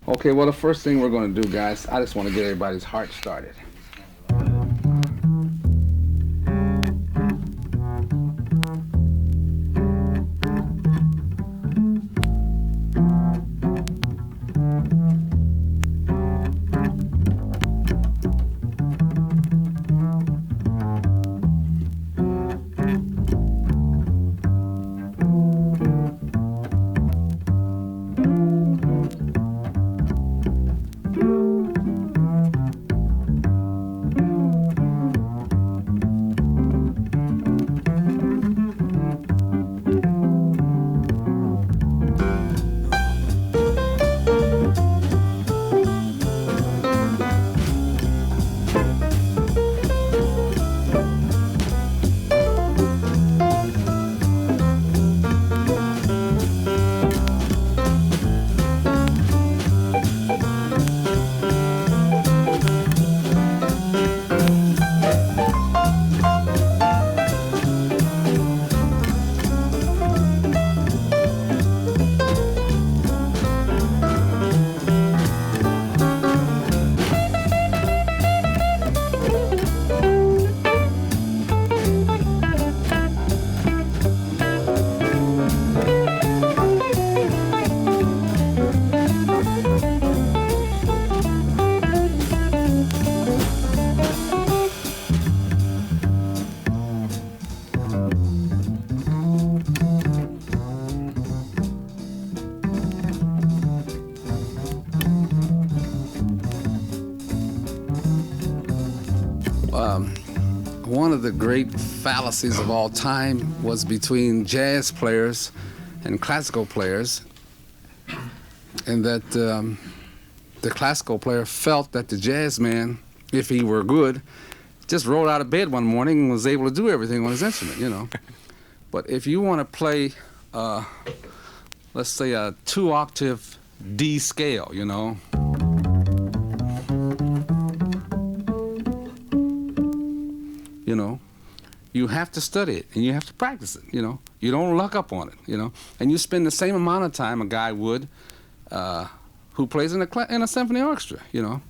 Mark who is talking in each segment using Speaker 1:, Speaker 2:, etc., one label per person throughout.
Speaker 1: Okay, well, the first thing we're going to do, guys, I just want to get everybody's heart started. One of the great fallacies of all time was between jazz players and classical players, and that the classical player felt that the jazz man, if he were good, just rolled out of bed one morning and was able to do everything on his instrument, you know. But if you want to play, let's say, a 2-octave D scale, you know, you have to study it and you have to practice it, you know. You don't luck up on it, you know. And you spend the same amount of time a guy would who plays in a symphony orchestra, you know.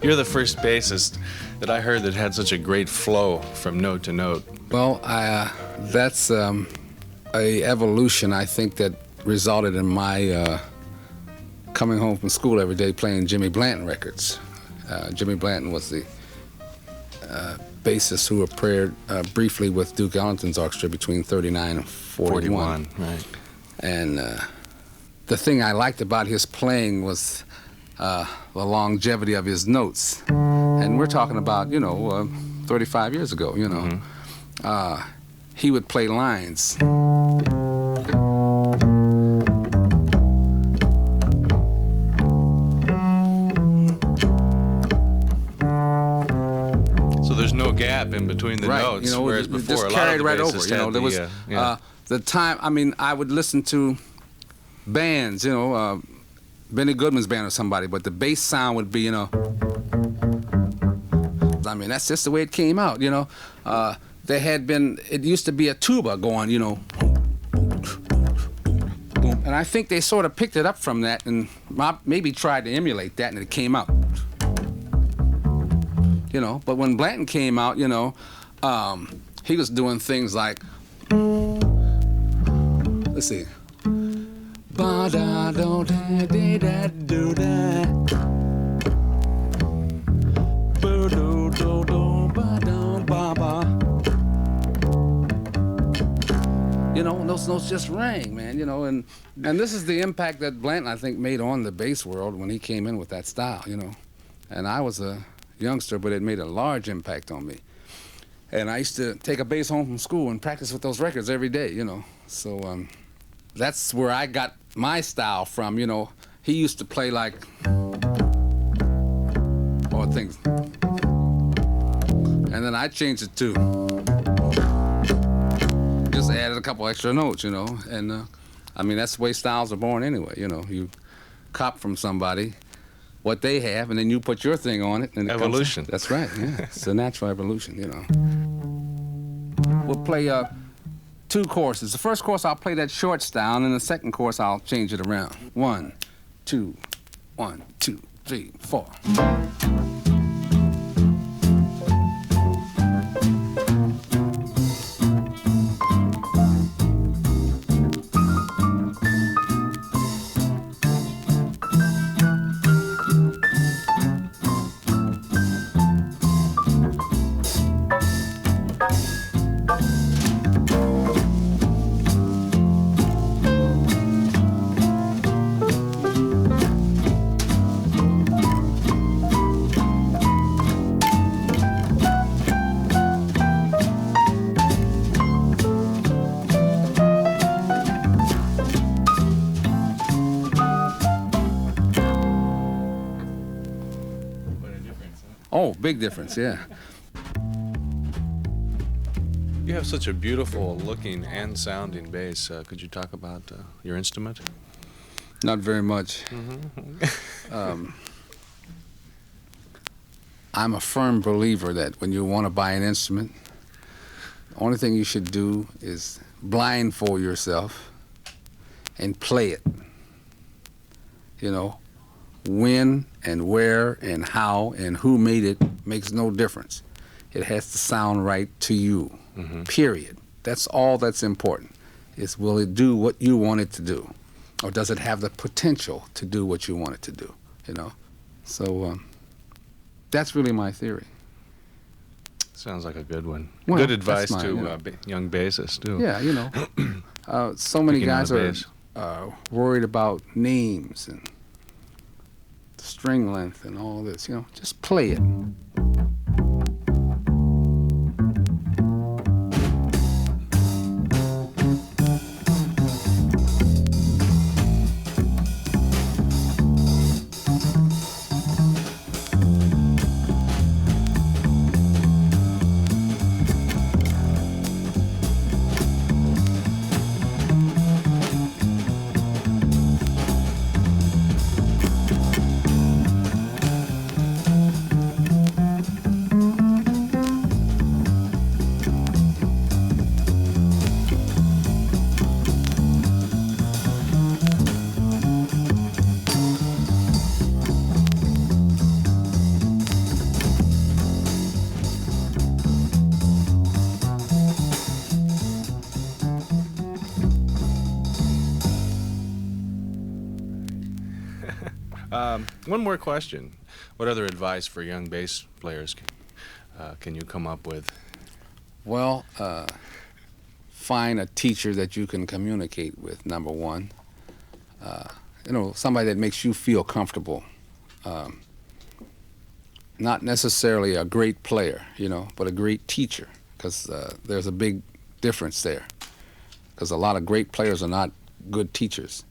Speaker 2: You're the first bassist that I heard that had such a great flow from note to note.
Speaker 1: Well, that's a evolution, I think, that resulted in my coming home from school every day playing Jimmy Blanton records. Jimmy Blanton was the bassist who appeared briefly with Duke Ellington's orchestra between 39 and 41.
Speaker 2: Right.
Speaker 1: And the thing I liked about his playing was the longevity of his notes. And we're talking about, 35 years ago, you know. Mm-hmm. He would play lines.
Speaker 2: So there's no gap in between the notes, whereas before
Speaker 1: just
Speaker 2: a lot
Speaker 1: carried
Speaker 2: of the
Speaker 1: right over.
Speaker 2: bassists
Speaker 1: You know,
Speaker 2: had
Speaker 1: there was the time. I mean, I would listen to bands, Benny Goodman's band or somebody, but the bass sound would be, I mean, that's just the way it came out, There had been, it used to be a tuba going, and I think they sort of picked it up from that and maybe tried to emulate that, and it came out. But when Blanton came out, he was doing things like, let's see. Ba da do da da da do da. Ba do do do ba da ba ba. You know, and those notes just rang, man, you know, and this is the impact that Blanton, I think, made on the bass world when he came in with that style, you know. And I was a youngster, but it made a large impact on me. And I used to take a bass home from school and practice with those records every day, you know. So that's where I got my style from, you know. He used to play like, or things. And then I changed it too. Just added a couple extra notes, you know. And I mean, that's the way styles are born anyway, you know. You cop from somebody what they have, and then you put your thing on it. And
Speaker 2: Evolution.
Speaker 1: That's right, yeah. It's a natural evolution, you know. We'll play 2 courses. The first course, I'll play that short style, and then the second course, I'll change it around. 1, 2, 1, 2, 3, 4. Oh, big difference, yeah.
Speaker 2: You have such a beautiful looking and sounding bass. Could you talk about your instrument?
Speaker 1: Not very much. I'm a firm believer that when you want to buy an instrument, the only thing you should do is blindfold yourself and play it. You know, when and where and how and who made it makes no difference. It has to sound right to you, period. That's all that's important, is will it do what you want it to do? Or does it have the potential to do what you want it to do, you know? So that's really my theory.
Speaker 2: Sounds like a good one.
Speaker 1: Well,
Speaker 2: good advice
Speaker 1: that's mine,
Speaker 2: to
Speaker 1: you know.
Speaker 2: young bassists, too.
Speaker 1: Yeah, you know. So many
Speaker 2: Picking on
Speaker 1: guys
Speaker 2: the
Speaker 1: are
Speaker 2: bass.
Speaker 1: worried about names and string length and all this, you know. Just play it.
Speaker 2: One more question. What other advice for young bass players can you come up with?
Speaker 1: Well, find a teacher that you can communicate with, number one. You know, somebody that makes you feel comfortable. Not necessarily a great player, you know, but a great teacher, because there's a big difference there. Because a lot of great players are not good teachers.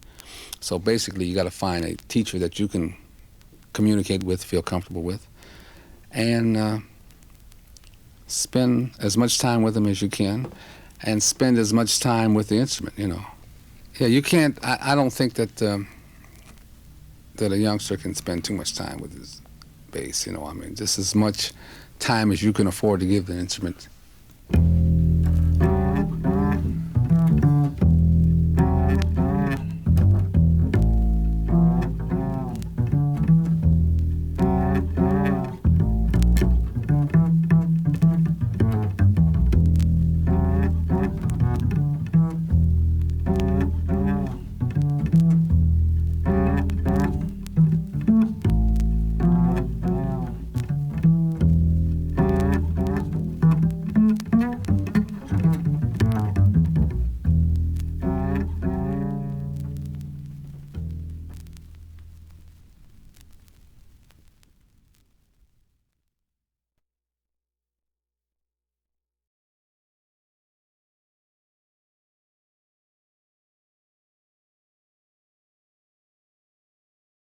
Speaker 1: So basically, you got to find a teacher that you can communicate with, feel comfortable with, and spend as much time with them as you can, and spend as much time with the instrument, you know. Yeah, you can't, I don't think that that a youngster can spend too much time with his bass, you know. I mean, just as much time as you can afford to give the instrument.